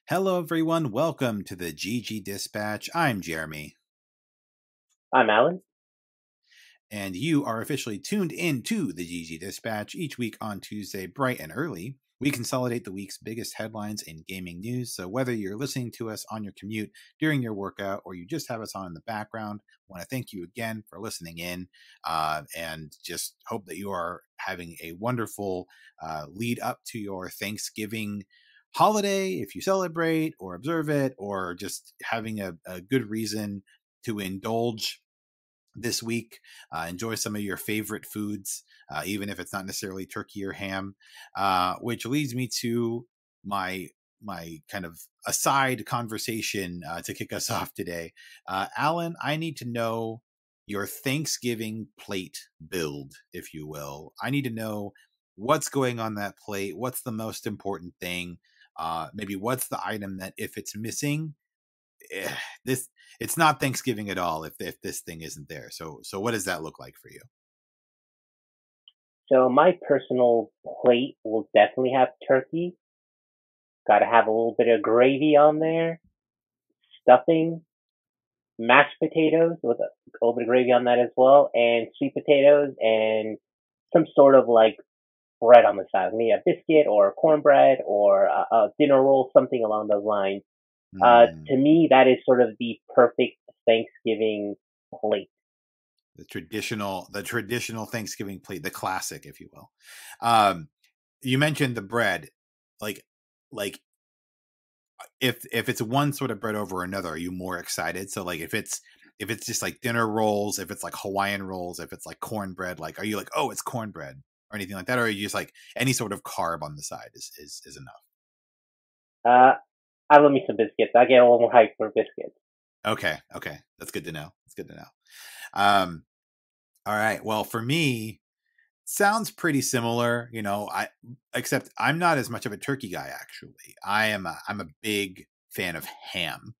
Hello, everyone. Welcome to the GG Dispatch. I'm Jeremy. I'm Alan. And you are officially tuned in to the GG Dispatch. Each week on Tuesday, bright and early, we consolidate the week's biggest headlines in gaming news. So whether you're listening to us on your commute, during your workout, or you just have us on in the background, I want to thank you again for listening in and just hope that you are having a wonderful lead up to your Thanksgiving holiday, if you celebrate or observe it, or just having a good reason to indulge this week. Enjoy some of your favorite foods, even if it's not necessarily turkey or ham, which leads me to my kind of aside conversation to kick us off today. Alan, I need to know your Thanksgiving plate build, if you will. I need to know what's going on that plate. What's the most important thing? Maybe what's the item that if it's missing, it's not Thanksgiving at all if this thing isn't there. So what does that look like for you? So my personal plate will definitely have turkey. Got to have a little bit of gravy on there, stuffing, mashed potatoes with a little bit of gravy on that as well, and sweet potatoes and some sort of like bread on the side, maybe a biscuit or cornbread or a dinner roll, something along those lines. To me, that is sort of the perfect Thanksgiving plate. The traditional Thanksgiving plate, the classic, if you will. You mentioned the bread, like if it's one sort of bread over another, are you more excited? So like if it's just like dinner rolls, if it's like Hawaiian rolls, if it's like cornbread, like are you like, oh, it's cornbread or anything like that, or are you just like any sort of carb on the side is enough? I love me some biscuits. I get a little more hyped for biscuits. Okay, that's good to know. All right. Well, for me, sounds pretty similar. Except I'm not as much of a turkey guy. Actually, I'm a big fan of ham.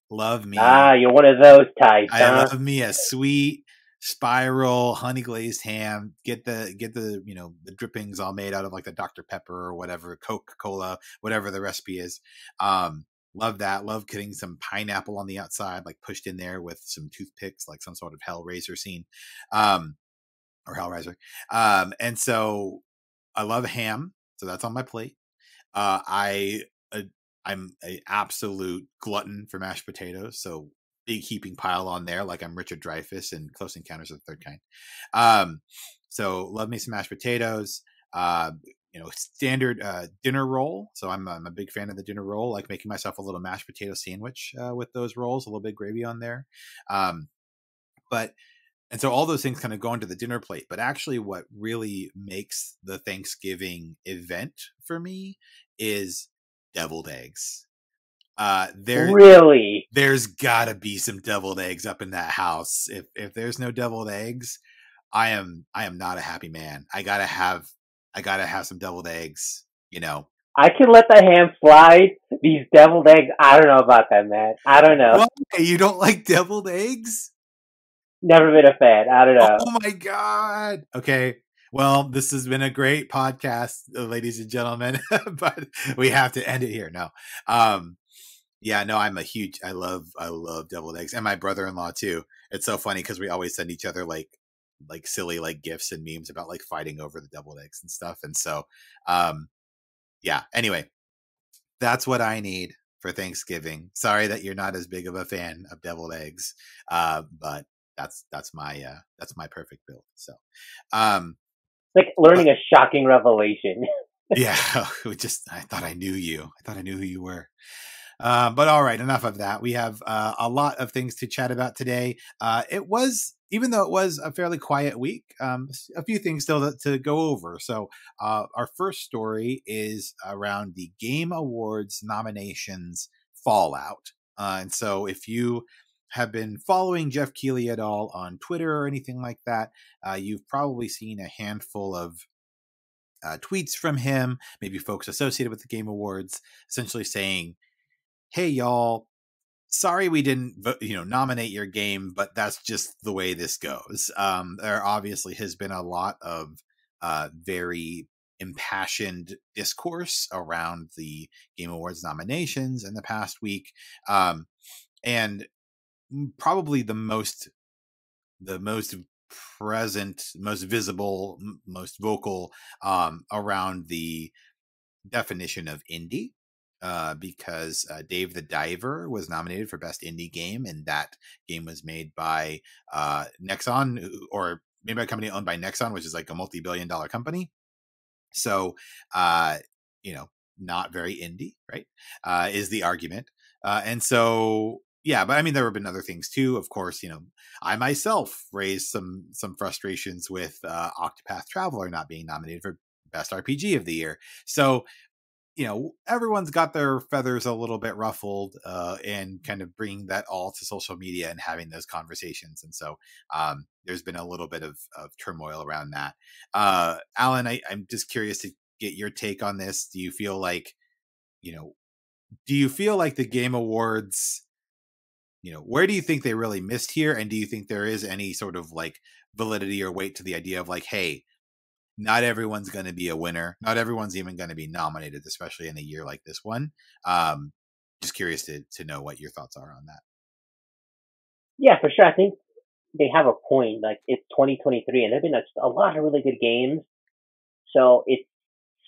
Love me. You're one of those types. I love me a sweet spiral honey glazed ham. Get the the drippings all made out of like the Dr. Pepper or whatever, Coca-Cola, whatever the recipe is. Love that. Love getting some pineapple on the outside, like pushed in there with some toothpicks, like some sort of Hellraiser scene, or Hellraiser. And so I love ham. So that's on my plate. I'm an absolute glutton for mashed potatoes. So big heaping pile on there, like I'm Richard Dreyfuss in Close Encounters of the Third Kind. So love me some mashed potatoes. Standard dinner roll. So I'm a big fan of the dinner roll, like making myself a little mashed potato sandwich with those rolls, a little bit of gravy on there. And so all those things kind of go into the dinner plate. But actually what really makes the Thanksgiving event for me is deviled eggs. There's gotta be some deviled eggs up in that house. If there's no deviled eggs, I am not a happy man. I gotta have some deviled eggs, I can let the ham slide. These deviled eggs, I don't know about that, man. I don't know. What? You don't like deviled eggs? Never been a fan. I don't know. Oh my God. Okay. Well, this has been a great podcast, ladies and gentlemen, but we have to end it here. No. I love deviled eggs, and my brother-in-law too. It's so funny because we always send each other like silly like gifs and memes about like fighting over the deviled eggs and stuff. And so, anyway, that's what I need for Thanksgiving. Sorry that you're not as big of a fan of deviled eggs. But that's my perfect build. So, like learning a shocking revelation. Yeah, I thought I knew you. I thought I knew who you were. But all right, enough of that. We have a lot of things to chat about today. Even though it was a fairly quiet week, a few things still to go over. So our first story is around the Game Awards nominations fallout. And so if you have been following Jeff Keighley at all on Twitter or anything like that, you've probably seen a handful of tweets from him, maybe folks associated with the Game Awards, essentially saying, "Hey, y'all, sorry we didn't nominate your game, but that's just the way this goes." There obviously has been a lot of very impassioned discourse around the Game Awards nominations in the past week, and probably the most present, most visible, most vocal around the definition of indie, because Dave the Diver was nominated for Best Indie Game, and that game was made by Nexon, or made by a company owned by Nexon, which is like a multi-billion-dollar company. So, not very indie, right? Is the argument. And so, yeah, but I mean, there have been other things too. Of course, I myself raised some frustrations with Octopath Traveler not being nominated for Best RPG of the Year. So, everyone's got their feathers a little bit ruffled, and kind of bringing that all to social media and having those conversations. And so there's been a little bit of turmoil around that. Alan, I'm just curious to get your take on this. Do you feel like the Game Awards, where do you think they really missed here? And do you think there is any sort of like validity or weight to the idea of like, hey, not everyone's going to be a winner. Not everyone's even going to be nominated, especially in a year like this one. Just curious to know what your thoughts are on that. Yeah, for sure. I think they have a point. Like, it's 2023, and there've been a lot of really good games. So it's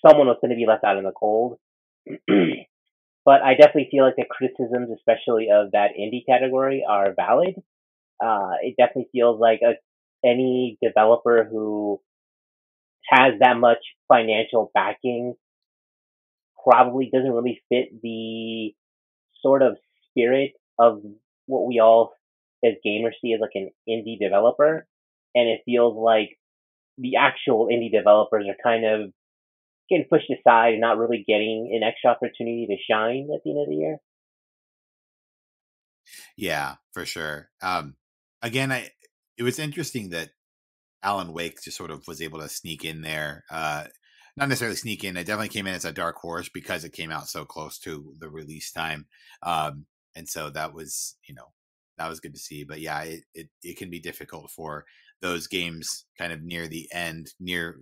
someone was going to be left out in the cold. But I definitely feel like the criticisms, especially of that indie category, are valid. It definitely feels like any developer who has that much financial backing probably doesn't really fit the sort of spirit of what we all as gamers see as like an indie developer. And it feels like the actual indie developers are kind of getting pushed aside and not really getting an extra opportunity to shine at the end of the year. Yeah, for sure. Again, it was interesting that Alan Wake just sort of was able to sneak in there. Not necessarily sneak in. It definitely came in as a dark horse because it came out so close to the release time. And so that was, that was good to see. But yeah, it can be difficult for those games kind of near the end, near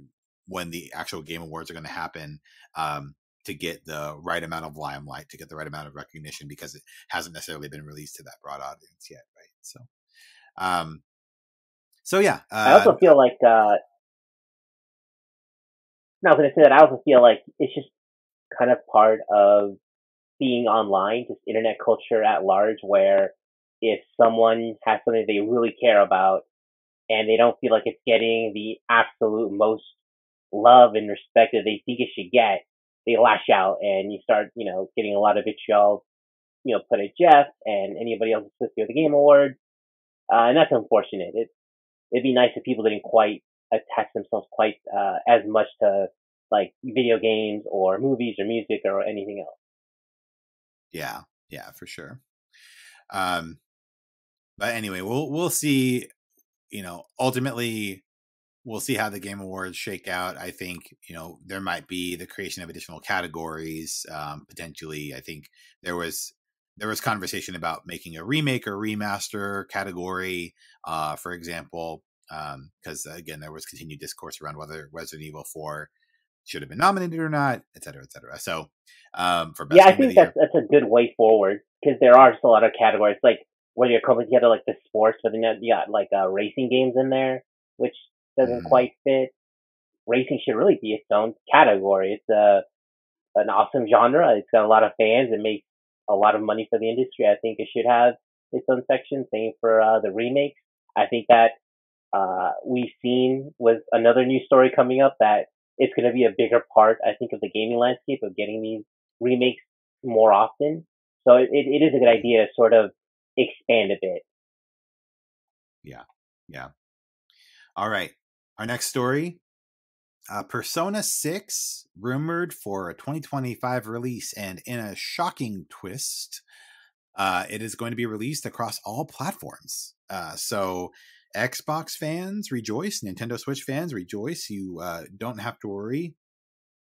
when the actual Game Awards are going to happen, to get the right amount of limelight, to get the right amount of recognition, because it hasn't necessarily been released to that broad audience yet, right? So yeah. I also feel like no, I was going to say that I also feel like it's just kind of part of being online, just internet culture at large, where if someone has something they really care about and they don't feel like it's getting the absolute most love and respect that they think it should get, they lash out, and you start, getting a lot of vitriol, put at Jeff and anybody else associated with the Game Awards. And that's unfortunate. It'd be nice if people didn't quite attach themselves quite as much to like video games or movies or music or anything else. Yeah, for sure. But anyway, we'll see. Ultimately, we'll see how the Game Awards shake out. I think there might be the creation of additional categories, potentially. I think there was conversation about making a remake or remaster category, for example, because again, there was continued discourse around whether Resident Evil 4 should have been nominated or not, et cetera, et cetera. So, for best Yeah, I game of think the year, that's a good way forward, because there are just a lot of categories, like where you're coming together like the sports, but then you got like racing games in there, which doesn't quite fit. Racing should really be its own category. It's an awesome genre. It's got a lot of fans. It makes a lot of money for the industry. I think it should have its own section. Same for the remakes. I think that we've seen with another news story coming up that it's going to be a bigger part, I think, of the gaming landscape of getting these remakes more often. So it is a good idea to sort of expand a bit. Yeah. All right. Our next story, Persona 6 rumored for a 2025 release, and in a shocking twist, it is going to be released across all platforms. So Xbox fans rejoice, Nintendo Switch fans rejoice. You don't have to worry.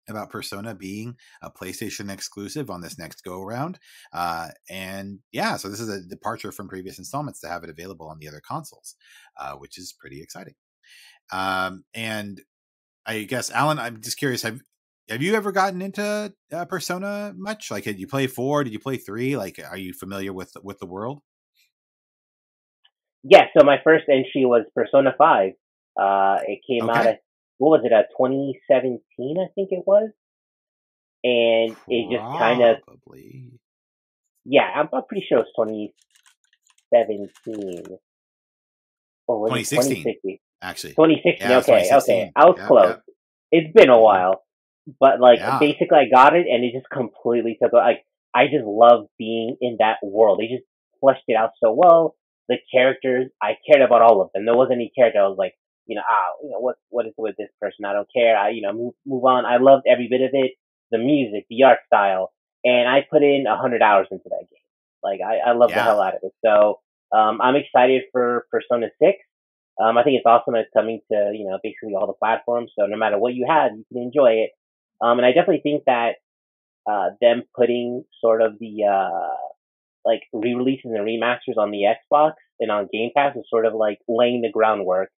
about Persona being a PlayStation exclusive on this next go around. And yeah, so this is a departure from previous installments to have it available on the other consoles, which is pretty exciting. And I guess, Alan, I'm just curious, have you ever gotten into Persona much? Like, did you play 4? Did you play 3? Like, are you familiar with the world? Yeah, so my first entry was Persona 5. It came out Okay. at, what was it, 2017, I think it was? And it just kind of, Probably. yeah, I'm pretty sure it was 2017. Or was it 2016, 2016? actually. 2016, Yeah, it was okay, okay. 2016. I was Yep, close. yep. It's been a Hmm. while. But, like, Yeah. basically I got it and it just completely took, like, I just love being in that world. They just fleshed it out so well. The characters, I cared about all of them. There wasn't any character I was like, what is with this person? I don't care. Move on. I loved every bit of it. The music, the art style, and I put in 100 hours into that game. Like I love the Yeah. hell out of it. So I'm excited for Persona 6. I think it's awesome that it's coming to basically all the platforms. So no matter what you have, you can enjoy it. And I definitely think that them putting sort of the like re-releases and remasters on the Xbox and on Game Pass is sort of like laying the groundwork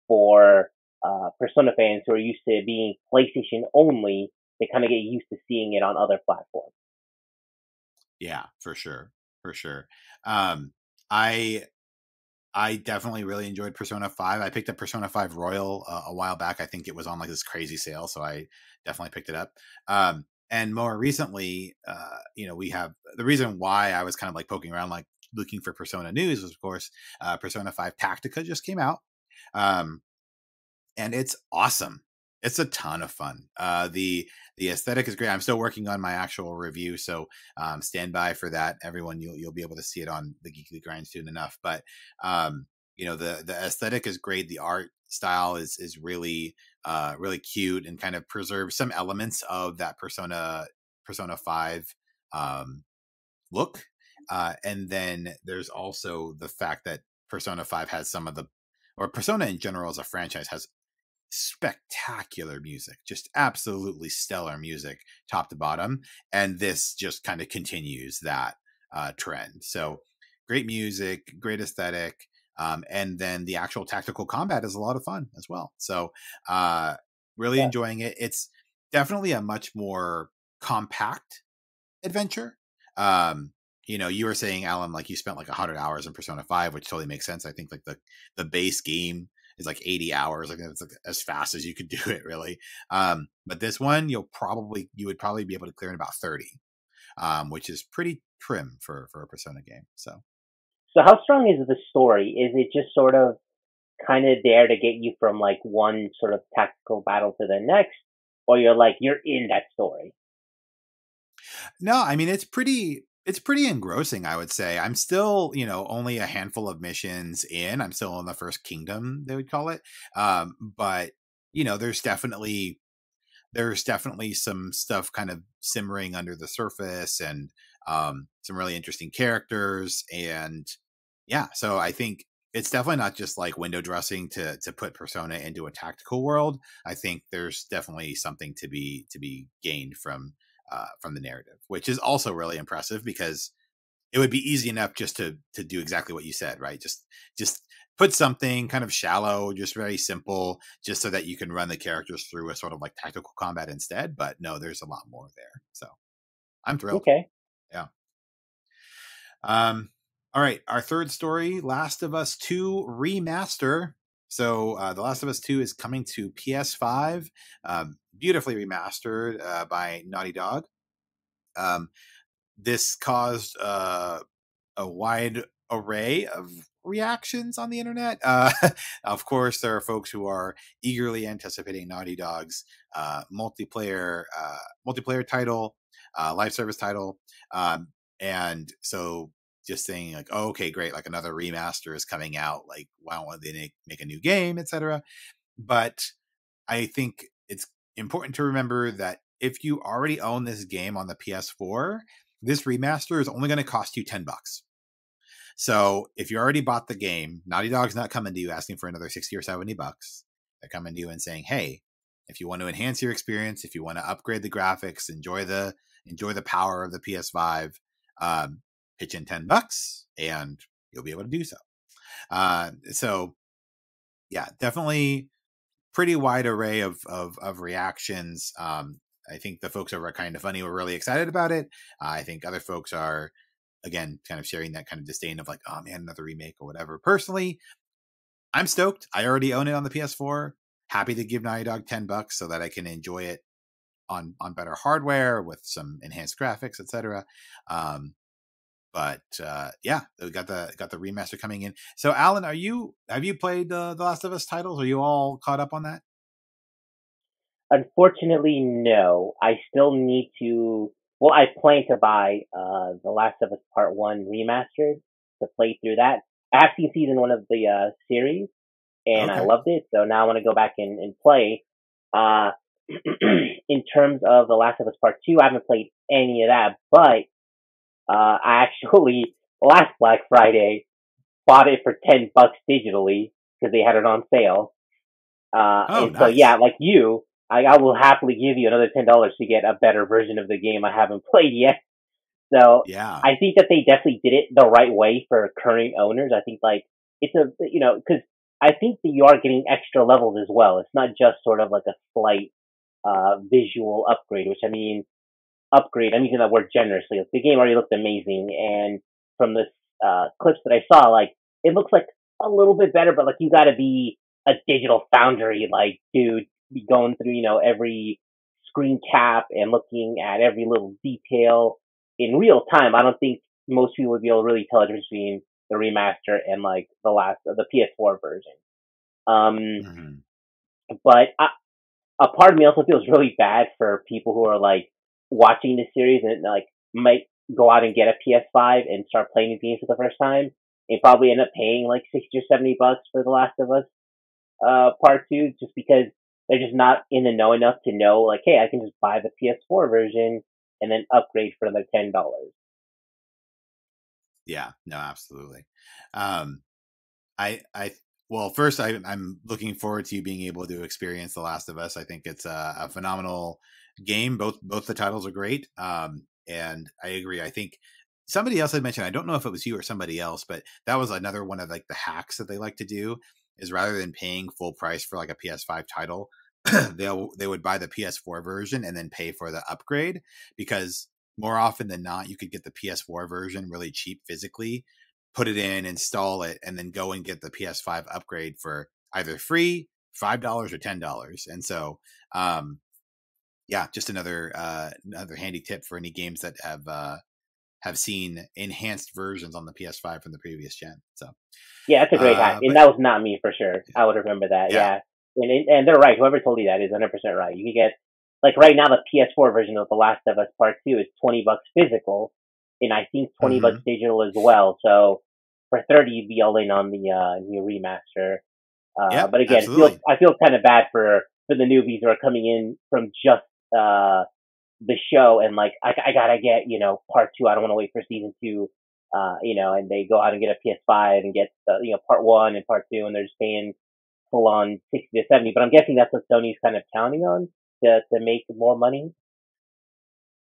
for Persona fans who are used to being PlayStation only. They kind of get used to seeing it on other platforms. Yeah, for sure. For sure. Um, I I definitely really enjoyed Persona 5. I picked up Persona 5 Royal a while back. I think it was on like this crazy sale, so I definitely picked it up. And more recently, we have the reason why I was kind of like poking around, like looking for Persona news, was of course Persona 5 Tactica just came out. Um, and it's awesome. It's a ton of fun. The aesthetic is great. I'm still working on my actual review, so stand by for that. Everyone, you'll be able to see it on the Geekly Grind soon enough. But the aesthetic is great. The art style is really really cute and kind of preserves some elements of that Persona 5 um, look. And then there's also the fact that Persona 5 has some of the, or Persona in general as a franchise has spectacular music, just absolutely stellar music, top to bottom. And this just kind of continues that trend. So great music, great aesthetic. And then the actual tactical combat is a lot of fun as well. So really Yeah, enjoying it. It's definitely a much more compact adventure. Um, you were saying, Alan, like you spent like 100 hours in Persona 5, which totally makes sense. I think like the base game is like 80 hours. Like it's like as fast as you could do it, really. But this one, you would probably be able to clear in about 30, which is pretty trim for a Persona game. So so how strong is the story? Is it just sort of kind of there to get you from like one sort of tactical battle to the next, or you're in that story? no, I mean it's pretty engrossing, I would say. I'm still, only a handful of missions in. I'm still in the first kingdom, they would call it. But there's definitely some stuff kind of simmering under the surface, and some really interesting characters. And yeah, so I think it's definitely not just like window dressing to put Persona into a tactical world. I think there's definitely something to be gained from the narrative, which is also really impressive because it would be easy enough just to do exactly what you said, right? Just put something kind of shallow, just very simple, just so that you can run the characters through a sort of like tactical combat instead. But no, there's a lot more there. So I'm thrilled. Okay. Yeah. Um, all right. Our third story, Last of Us 2 remaster. So The Last of Us 2 is coming to PS5, beautifully remastered by Naughty Dog. Um, this caused a wide array of reactions on the internet. Of course, there are folks who are eagerly anticipating Naughty Dog's multiplayer title, live service title, and so just saying like, oh, okay, great, like another remaster is coming out. Like, why don't they make a new game, etc. But I think it's important to remember that if you already own this game on the PS4, this remaster is only going to cost you $10. So if you already bought the game, Naughty Dog's not coming to you asking for another 60 or $70. They're coming to you and saying, hey, if you want to enhance your experience, if you want to upgrade the graphics, enjoy the power of the PS5, pitch in $10 and you'll be able to do so. So yeah, definitely pretty wide array of reactions. I think the folks over at Kind of Funny were really excited about it. I think other folks are, again, kind of sharing that kind of disdain of like, oh man, another remake or whatever. Personally, I'm stoked. I already own it on the PS4. Happy to give Naughty Dog $10 so that I can enjoy it on better hardware with some enhanced graphics, etc. But yeah, we got the remaster coming in. So, Alan, have you played the Last of Us titles? Are you all caught up on that? Unfortunately, no. I still need to. Well, I plan to buy The Last of Us Part One remastered to play through that. I have seen season one of the series, and I Okay. loved it. So now I want to go back and play. Uh, in terms of The Last of Us Part Two, I haven't played any of that, but I actually last Black Friday bought it for $10 digitally because they had it on sale. Oh, And so yeah, nice. like you, I will happily give you another $10 to get a better version of the game I haven't played yet. So Yeah. I think that they definitely did it the right way for current owners. I think like it's a because I think that you are getting extra levels as well. It's not just sort of like a slight visual upgrade, which I mean upgrade. I'm using that word generously. Like, the game already looked amazing, and from the clips that I saw, like it looks like a little bit better. But like you got to be a digital foundry, like dude, be going through every screen cap and looking at every little detail in real time. I don't think most people would be able to really tell the difference between the remaster and like the PS4 version. Um, Mm-hmm. but a part of me also feels really bad for people who are like watching the series and like might go out and get a PS5 and start playing the games for the first time and probably end up paying like $60 or $70 for The Last of Us Part Two just because they're just not in the know enough to know like, hey, I can just buy the PS4 version and then upgrade for another $10. Yeah. No, absolutely. Um, I well, first I'm looking forward to you being able to experience The Last of Us. I think it's a phenomenal game. Both the titles are great. And I agree. I think somebody else had mentioned, I don't know if it was you or somebody else, but that was another one of like the hacks that they like to do is rather than paying full price for like a PS5 title, they would buy the PS4 version and then pay for the upgrade because more often than not, you could get the PS4 version really cheap physically, put it in, install it, and then go and get the PS5 upgrade for either free, $5 or $10. And so, yeah, just another handy tip for any games that have seen enhanced versions on the PS5 from the previous gen. So, Yeah, that's a great hack, and but that was not me for sure. I would remember that. yeah, Yeah, and they're right. Whoever told you that is 100% right. You can get like right now the PS4 version of The Last of Us Part Two is $20 physical, and I think $20 mm-hmm. digital as well. So for 30, you'd be all in on the new remaster. Yeah, But again, absolutely. I feel kind of bad for the newbies who are coming in from just the show and like I gotta get part two. I don't want to wait for season two. And they go out and get a PS5 and get part one and part two, and they're just paying full on 60 to 70. But I'm guessing that's what Sony's kind of counting on to make more money.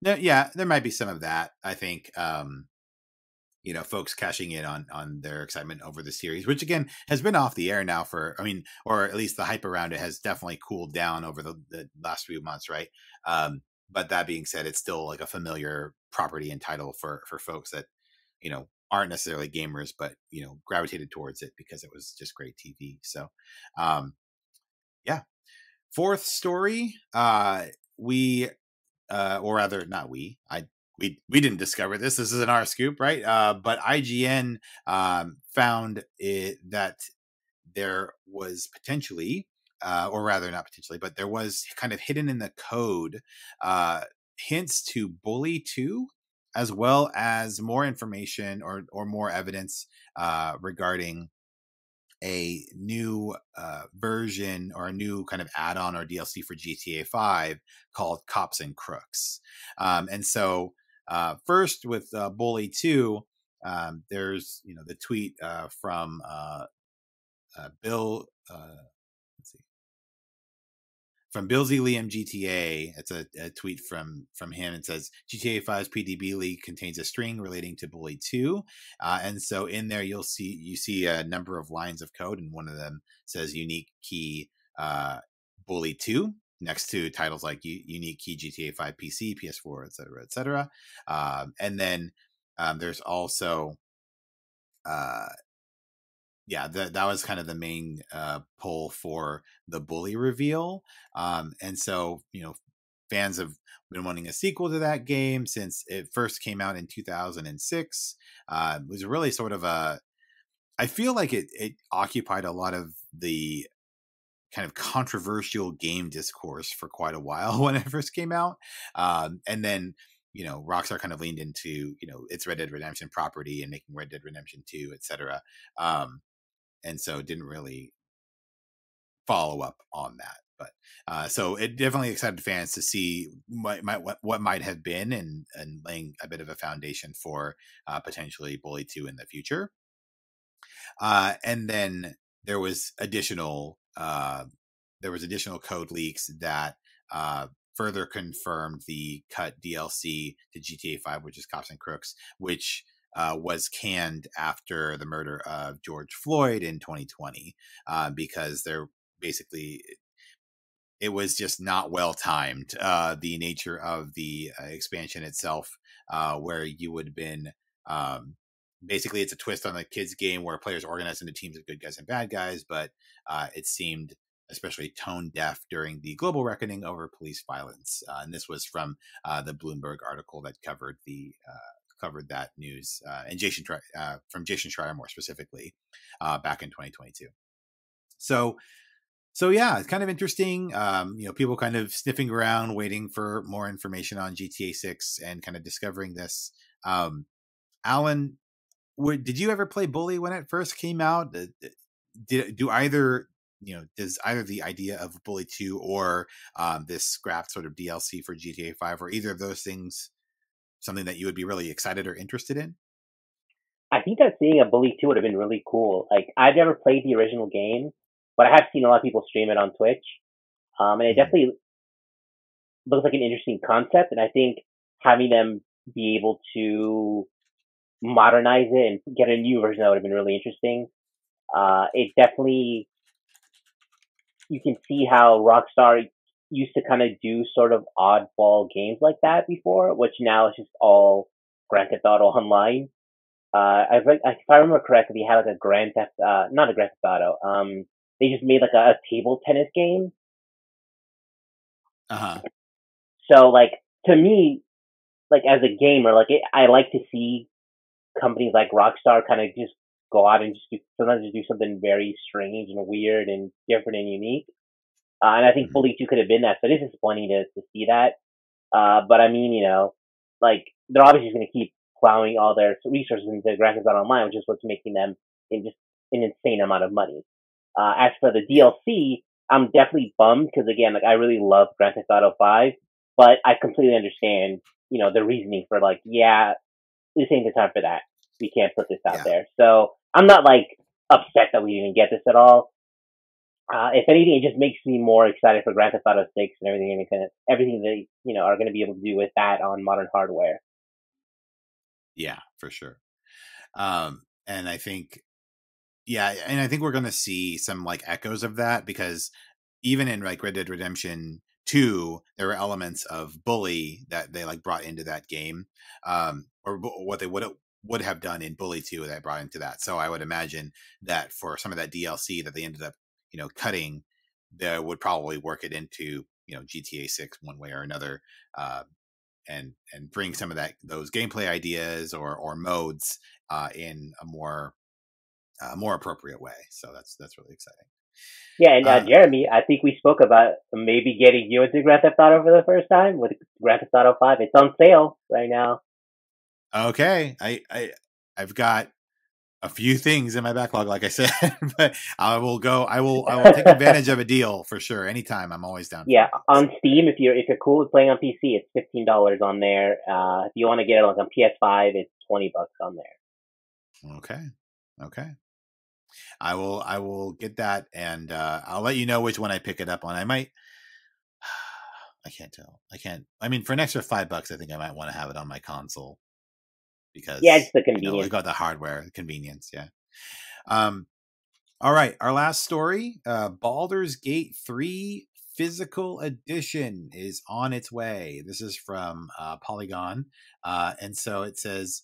No, yeah, there might be some of that. I think folks cashing in on their excitement over the series, which again has been off the air now for, I mean, or at least the hype around it has definitely cooled down over the last few months, right? But that being said, it's still like a familiar property and title for folks that aren't necessarily gamers, but gravitated towards it because it was just great TV. So, yeah. Fourth story, we or rather not we didn't discover this. This is an R scoop, right? But IGN found that there was potentially, or rather not potentially, but there was kind of hidden in the code hints to Bully 2, as well as more information or more evidence regarding a new version or a new kind of add-on or DLC for GTA 5 called Cops and Crooks. And so first with Bully 2, there's the tweet from Bill. Let's see. from Billsy Liam GTA. It's a tweet from him. It says GTA 5's PDB leak contains a string relating to Bully 2, and so in there you see a number of lines of code, and one of them says unique key Bully 2 next to titles like unique key GTA 5 PC, PS4, etc., etc. And then there's also that was kind of the main pull for the Bully reveal. And so, fans have been wanting a sequel to that game since it first came out in 2006. It was really sort of I feel like it occupied a lot of the kind of controversial game discourse for quite a while when it first came out. And then, Rockstar kind of leaned into, its Red Dead Redemption property and making Red Dead Redemption 2, etc. And so didn't really follow up on that. But so it definitely excited fans to see what might have been and laying a bit of a foundation for potentially Bully 2 in the future. And then there was additional code leaks that further confirmed the cut DLC to GTA 5, which is Cops and Crooks, which was canned after the murder of George Floyd in 2020, because it was just not well timed. The nature of the expansion itself, where you would have been, basically it's a twist on the kids game where players organize into teams of good guys and bad guys, but it seemed especially tone deaf during the global reckoning over police violence. And this was from the Bloomberg article that covered that news, and from Jason Schreier more specifically, back in 2022. So yeah, it's kind of interesting. People kind of sniffing around, waiting for more information on GTA 6 and kind of discovering this. Alan, did you ever play Bully when it first came out? Does either the idea of Bully 2 or this scrapped sort of DLC for GTA 5, or either of those things something that you would be really excited or interested in? I think that seeing a Bully 2 would have been really cool. Like, I've never played the original game, but I have seen a lot of people stream it on Twitch. And it definitely looks like an interesting concept. And I think having them be able to modernize it and get a new version, that would have been really interesting. It definitely, you can see how Rockstar used to kind of do sort of oddball games like that before, which now is just all Grand Theft Auto Online. If I remember correctly, they had like a Grand Theft, not a Grand Theft Auto. They just made like a table tennis game. So like, to me, like as a gamer, I like to see companies like Rockstar kind of just go out and sometimes just do something very strange and weird and different and unique. And I think Bully 2 could have been that. So it is disappointing to see that. But I mean, like they're obviously going to keep plowing all their resources into Grand Theft Auto Online, which is what's making them in just an insane amount of money. As for the DLC, I'm definitely bummed because again, like I really love Grand Theft Auto 5, but I completely understand, the reasoning for like, yeah, this ain't the time for that. We can't put this out there. So I'm not like upset that we didn't get this at all. If anything, it just makes me more excited for Grand Theft Auto 6 and everything they are going to be able to do with that on modern hardware. Yeah, for sure. And I think, and I think we're going to see some like echoes of that, because even in like Red Dead Redemption 2, there were elements of Bully that they like brought into that game, or what they would have done in Bully 2 that brought into that. So I would imagine that for some of that DLC that they ended up, cutting, they would probably work it into, GTA 6 one way or another, and bring some of those gameplay ideas or modes in a more appropriate way. So that's really exciting. Yeah, and Jeremy, I think we spoke about maybe getting you into Grand Theft Auto for the first time with Grand Theft Auto 5. It's on sale right now. Okay, I've got a few things in my backlog, like I said, but I will take advantage of a deal for sure. Anytime, I'm always down. Yeah, on Steam, if you're cool with playing on PC, it's $15 on there. If you want to get it like on PS5, it's $20 on there. Okay. I will get that, and I'll let you know which one I pick it up on. I might I can't tell. I can't. I mean, for an extra $5, I think I might want to have it on my console Yeah, it's because the I convenience. got the hardware convenience. Yeah. Um. All right, our last story, Baldur's Gate 3 Physical Edition is on its way. This is from Polygon. And so it says,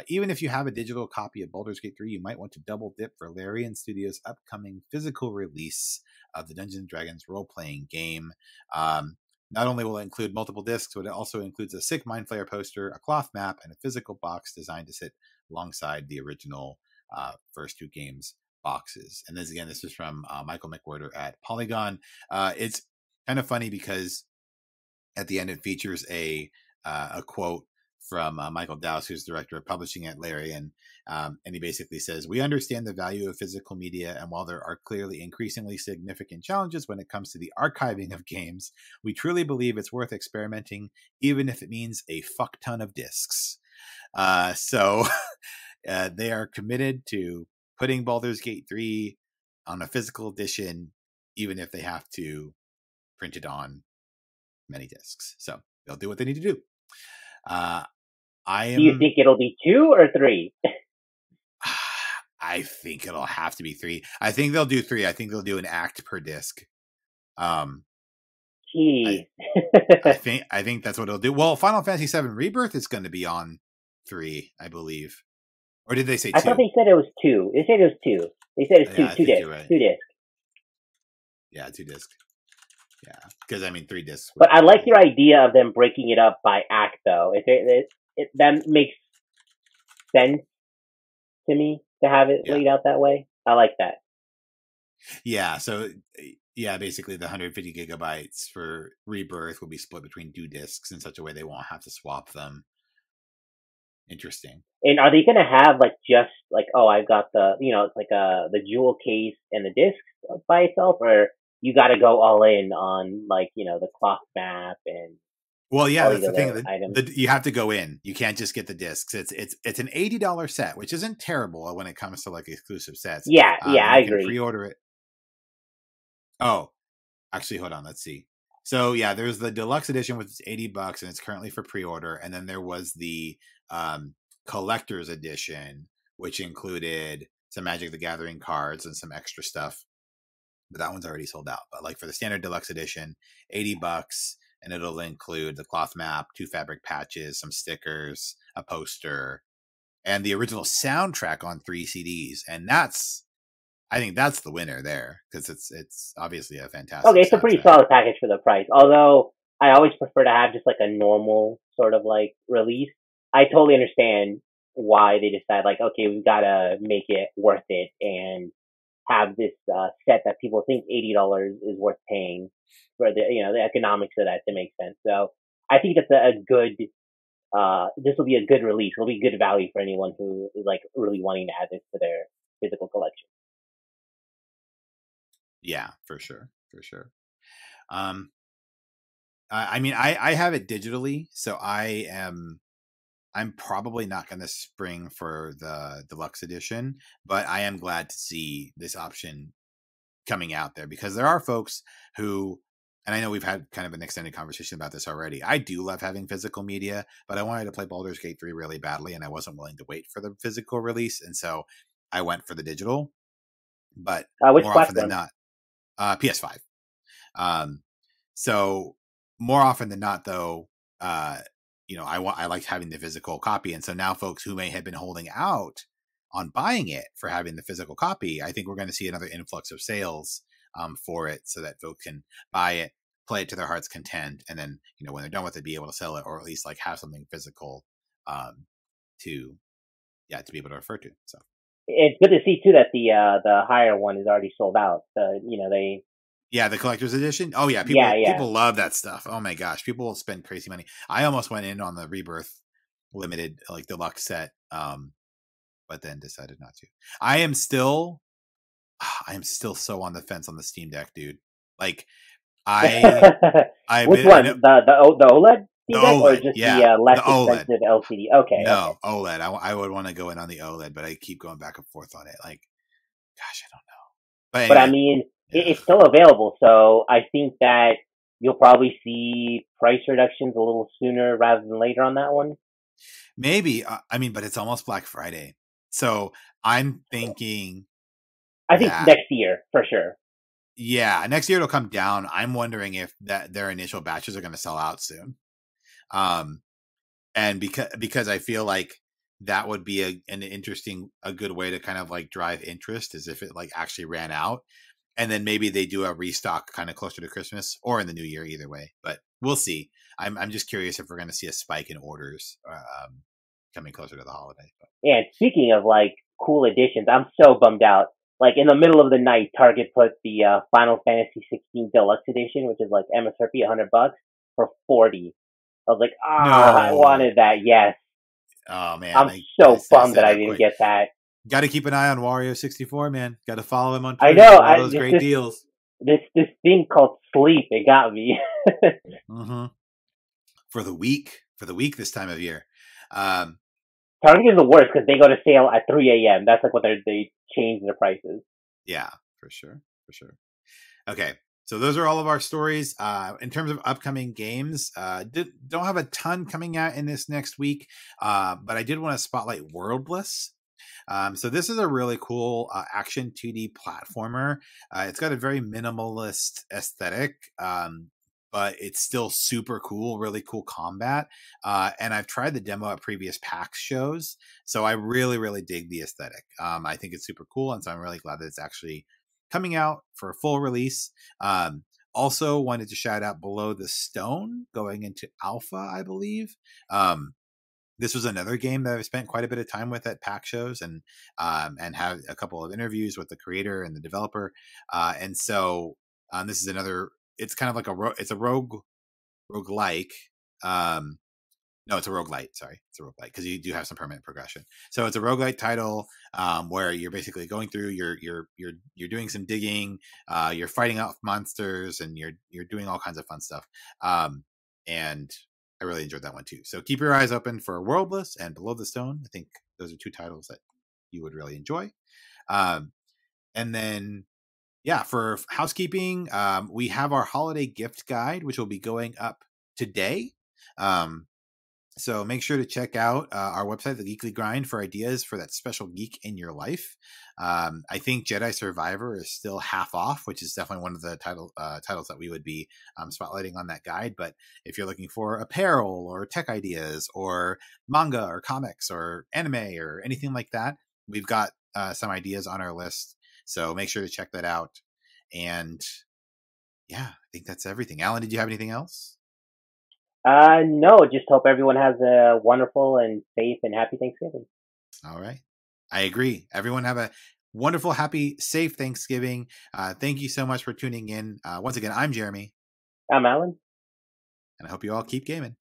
even if you have a digital copy of Baldur's Gate 3, you might want to double dip for Larian Studios' upcoming physical release of the Dungeons & Dragons role-playing game. Not only will it include multiple discs, but it also includes a sick Mind Flayer poster, a cloth map, and a physical box designed to sit alongside the original first two games boxes. And this is from Michael McWhorter at Polygon. It's kind of funny because at the end it features a quote from Michael Dowse, who's director of publishing at Larian, and he basically says, "We understand the value of physical media, and while there are clearly increasingly significant challenges when it comes to the archiving of games, we truly believe it's worth experimenting, even if it means a fuck ton of discs." So they are committed to putting Baldur's Gate 3 on a physical edition, even if they have to print it on many discs. So they'll do what they need to do. Do you think it'll be 2 or 3? I think it'll have to be 3. I think they'll do 3. I think they'll do an act per disc. Jeez. I think that's what it'll do. Well, Final Fantasy VII Rebirth is going to be on 3, I believe. Or did they say 2? I thought they said it was 2. They said it was 2. They said it's 2 discs. Right. 2 discs. Yeah, 2 discs. Yeah, because I mean 3 discs. But I like your idea of them breaking it up by act, though. That makes sense to me to have it laid out that way. I like that. Yeah, so basically the 150 gigabytes for Rebirth will be split between 2 discs in such a way they won't have to swap them. Interesting. And are they going to have I've got the, it's like the jewel case and the disc by itself, or you got to go all in on the cloth map and that's the thing. You have to go in. You can't just get the discs. It's an $80 set, which isn't terrible when it comes to exclusive sets. Yeah, I agree. Pre-order it. Oh, actually, hold on. Let's see. So yeah, there's the deluxe edition, which is $80, and it's currently for pre-order. And then there was the collector's edition, which included some Magic the Gathering cards and some extra stuff. But that one's already sold out. But for the standard deluxe edition, $80, and it'll include the cloth map, 2 fabric patches, some stickers, a poster, and the original soundtrack on 3 CDs. And I think that's the winner there, because it's obviously a fantastic. Okay, it's a pretty solid package for the price. Although I always prefer to have just a normal sort of release. I totally understand why they decide okay, we've got to make it worth it and have this set that people think $80 is worth paying for the economics of that to make sense. So I think that's a good. This will be a good release. It'll be good value for anyone who is really wanting to add this to their physical collection. Yeah, for sure. I mean, I have it digitally, so I'm probably not going to spring for the deluxe edition, but I am glad to see this option coming out there, because there are folks who, and I know we've had kind of an extended conversation about this already. I do love having physical media, but I wanted to play Baldur's Gate 3 really badly, and I wasn't willing to wait for the physical release, and so I went for the digital. But which more platform? often than not, PS5. So more often than not, though, I liked having the physical copy, and so now folks who may have been holding out on buying it for having the physical copy, I think we're going to see another influx of sales for it, so that folks can buy it, play it to their heart's content, and then when they're done with it, be able to sell it, or at least have something physical to be able to refer to. So it's good to see too that the higher one is already sold out. The collector's edition. Oh yeah, people love that stuff. Oh my gosh, people will spend crazy money. I almost went in on the Rebirth limited deluxe set, but then decided not to. I am still so on the fence on the Steam Deck, dude. Which one? The OLED? The OLED, or just the less expensive LCD? Okay. No, okay. OLED. I would want to go in on the OLED, but I keep going back and forth on it. Gosh, I don't know. But I mean, it's still available, so I think that you'll probably see price reductions a little sooner rather than later on that one. Maybe. I mean, but it's almost Black Friday. So I'm thinking I think that, next year for sure. yeah, next year it'll come down. I'm wondering if that their initial batches are going to sell out soon. Um, and because I feel like that would be a good way to kind of like drive interest, as if it like actually ran out, and then maybe they do a restock kind of closer to Christmas or in the new year, either way. But we'll see. I'm just curious if we're going to see a spike in orders coming closer to the holiday. But. Yeah, and speaking of like cool editions, I'm so bummed out. Like in the middle of the night, Target put the Final Fantasy 16 Deluxe Edition, which is like MSRP $100 for 40. I was like, I No. wanted that. Yes. Oh man, I'm so bummed that I didn't get that. Got to keep an eye on Wario64, man. Got to follow him on I Twitter. know. All those great deals. This thing called sleep, it got me. Mm-hmm. For the week this time of year. Target is the worst because they go to sale at 3 a.m. That's like what they change their prices. Yeah, for sure. Okay, so those are all of our stories. In terms of upcoming games, don't have a ton coming out in this next week, but I did want to spotlight Worldless. So this is a really cool action 2D platformer. It's got a very minimalist aesthetic, but it's still super cool, really cool combat. And I've tried the demo at previous PAX shows, so I really, really dig the aesthetic. I think it's super cool, and so I'm really glad that it's actually coming out for a full release. Also wanted to shout out Below the Stone going into alpha, I believe. This was another game that I've spent quite a bit of time with at PAX shows, and have a couple of interviews with the creator and the developer. And so this is another. It's kind of like it's a roguelike. No, it's a roguelite. Sorry, it's a roguelite because you do have some permanent progression. So it's a roguelite title where you're basically going through. You're doing some digging. You're fighting off monsters, and you're doing all kinds of fun stuff. And I really enjoyed that one too. So keep your eyes open for Worldless and Below the Stone. I think those are two titles that you would really enjoy. And then, yeah, for housekeeping, we have our holiday gift guide, which will be going up today. So make sure to check out our website, The Geekly Grind, for ideas for that special geek in your life. I think Jedi Survivor is still half off, which is definitely one of the titles that we would be spotlighting on that guide. But if you're looking for apparel or tech ideas or manga or comics or anime or anything like that, we've got some ideas on our list. So make sure to check that out. And yeah, I think that's everything. Alan, did you have anything else? No, just hope everyone has a wonderful and safe and happy Thanksgiving. All right. I agree. Everyone have a wonderful, happy, safe Thanksgiving. Thank you so much for tuning in. Once again, I'm Jeremy. I'm Alan. And I hope you all keep gaming.